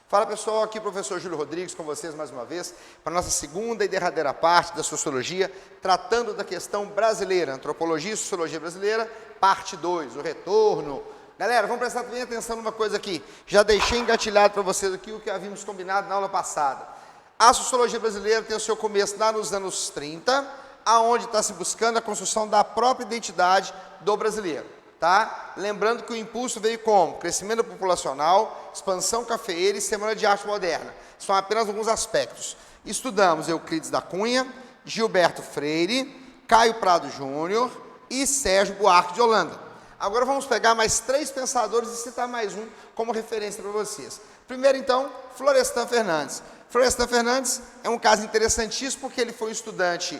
Fala pessoal, aqui o professor Júlio Rodrigues com vocês mais uma vez, para a nossa segunda e derradeira parte da Sociologia, tratando da questão brasileira, Antropologia e Sociologia Brasileira, parte 2, o retorno. Galera, vamos prestar bem atenção numa coisa aqui, já deixei engatilhado para vocês aqui o que havíamos combinado na aula passada. A Sociologia Brasileira tem o seu começo lá nos anos 30, aonde está se buscando a construção da própria identidade do brasileiro. Tá? Lembrando que o impulso veio como? Crescimento populacional, expansão cafeeira e Semana de Arte Moderna. São apenas alguns aspectos. Estudamos Euclides da Cunha, Gilberto Freire, Caio Prado Júnior e Sérgio Buarque de Holanda. Agora vamos pegar mais 3 pensadores e citar mais um como referência para vocês. Primeiro, então, Florestan Fernandes. Florestan Fernandes é um caso interessantíssimo porque ele foi um estudante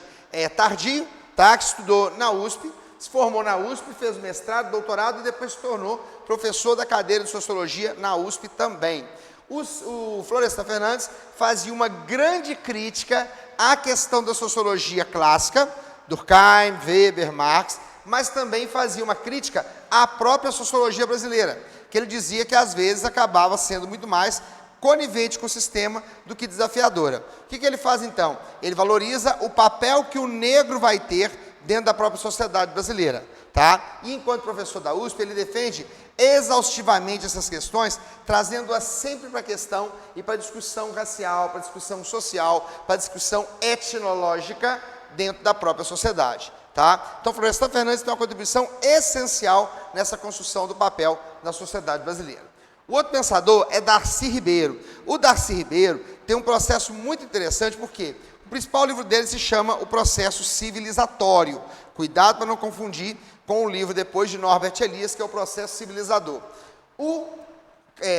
tardio, tá? Que estudou na USP, se formou na USP, fez mestrado, doutorado e depois se tornou professor da cadeira de Sociologia na USP também. O Florestan Fernandes fazia uma grande crítica à questão da sociologia clássica, Durkheim, Weber, Marx, mas também fazia uma crítica à própria sociologia brasileira, que ele dizia que às vezes acabava sendo muito mais conivente com o sistema do que desafiadora. O que ele faz então? Ele valoriza o papel que o negro vai ter dentro da própria sociedade brasileira, tá? E enquanto professor da USP, ele defende exaustivamente essas questões, trazendo-as sempre para a questão e para a discussão racial, para a discussão social, para a discussão etnológica dentro da própria sociedade, tá? Então, Florestan Fernandes tem uma contribuição essencial nessa construção do papel da sociedade brasileira. O outro pensador é Darcy Ribeiro. O Darcy Ribeiro tem um processo muito interessante, porque o principal livro dele se chama O Processo Civilizatório. Cuidado para não confundir com o livro depois de Norbert Elias, que é o Processo Civilizador. O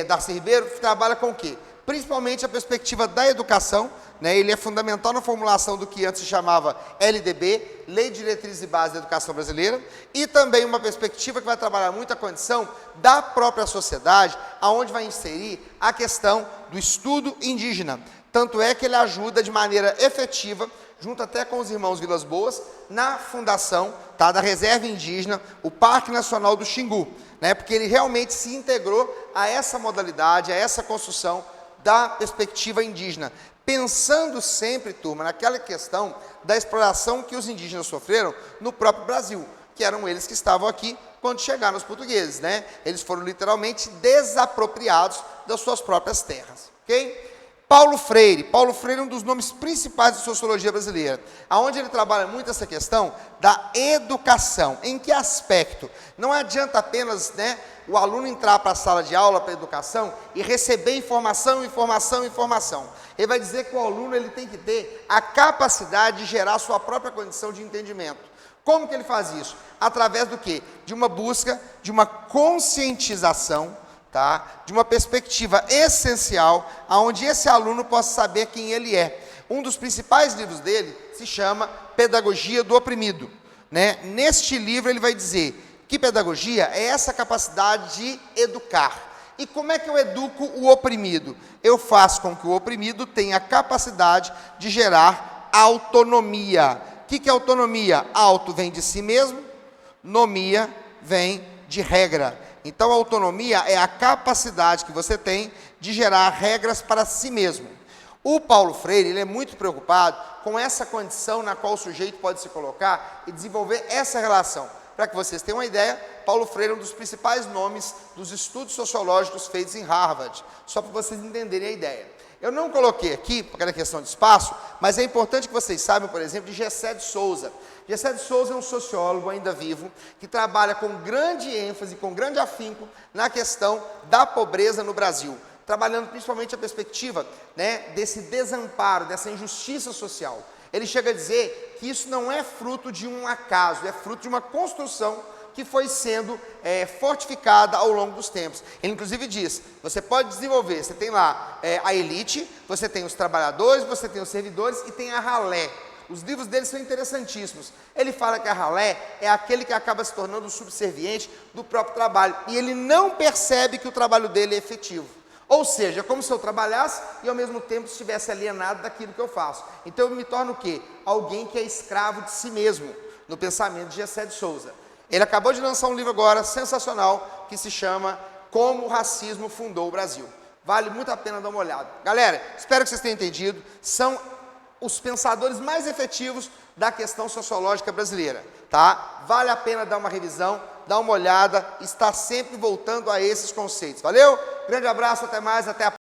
Darcy Ribeiro trabalha com o quê? Principalmente a perspectiva da educação, né? Ele é fundamental na formulação do que antes se chamava LDB, Lei de Diretrizes e Bases da Educação Brasileira, e também uma perspectiva que vai trabalhar muito a condição da própria sociedade, aonde vai inserir a questão do estudo indígena. Tanto é que ele ajuda de maneira efetiva, junto até com os irmãos Vilas Boas, na fundação, tá, da Reserva Indígena, o Parque Nacional do Xingu, né, porque ele realmente se integrou a essa modalidade, a essa construção da perspectiva indígena, pensando sempre, turma, naquela questão da exploração que os indígenas sofreram no próprio Brasil, que eram eles que estavam aqui quando chegaram os portugueses, né? Eles foram literalmente desapropriados das suas próprias terras, ok? Paulo Freire é um dos nomes principais da sociologia brasileira, aonde ele trabalha muito essa questão da educação. Em que aspecto? Não adianta apenas, né, o aluno entrar para a sala de aula, para a educação, e receber informação. Ele vai dizer que o aluno ele tem que ter a capacidade de gerar a sua própria condição de entendimento. Como que ele faz isso? Através do quê? De uma busca, de uma conscientização, tá? De uma perspectiva essencial, onde esse aluno possa saber quem ele é. Um dos principais livros dele se chama Pedagogia do Oprimido, né? Neste livro ele vai dizer que pedagogia é essa capacidade de educar. E como é que eu educo o oprimido? Eu faço com que o oprimido tenha a capacidade de gerar autonomia. O que é autonomia? Auto vem de si mesmo, nomia vem de regra. Então, a autonomia é a capacidade que você tem de gerar regras para si mesmo. O Paulo Freire ele é muito preocupado com essa condição na qual o sujeito pode se colocar e desenvolver essa relação. Para que vocês tenham uma ideia, Paulo Freire é um dos principais nomes dos estudos sociológicos feitos em Harvard, só para vocês entenderem a ideia. Eu não coloquei aqui, por causa da questão de espaço, mas é importante que vocês saibam, por exemplo, de Gessé de Souza. Gessé de Souza é um sociólogo ainda vivo, que trabalha com grande ênfase, com grande afinco, na questão da pobreza no Brasil, trabalhando principalmente a perspectiva, né, desse desamparo, dessa injustiça social. Ele chega a dizer que isso não é fruto de um acaso, é fruto de uma construção que foi sendo fortificada ao longo dos tempos. Ele inclusive diz, você pode desenvolver, você tem lá a elite, você tem os trabalhadores, você tem os servidores e tem a ralé. Os livros dele são interessantíssimos. Ele fala que a ralé é aquele que acaba se tornando o subserviente do próprio trabalho. E ele não percebe que o trabalho dele é efetivo. Ou seja, é como se eu trabalhasse e ao mesmo tempo estivesse alienado daquilo que eu faço. Então eu me torno o quê? Alguém que é escravo de si mesmo, no pensamento de Gessé de Souza. Ele acabou de lançar um livro agora sensacional que se chama Como o Racismo Fundou o Brasil. Vale muito a pena dar uma olhada. Galera, espero que vocês tenham entendido. São os pensadores mais efetivos da questão sociológica brasileira, tá? Vale a pena dar uma revisão, dar uma olhada, estar sempre voltando a esses conceitos. Valeu? Grande abraço, até mais, até a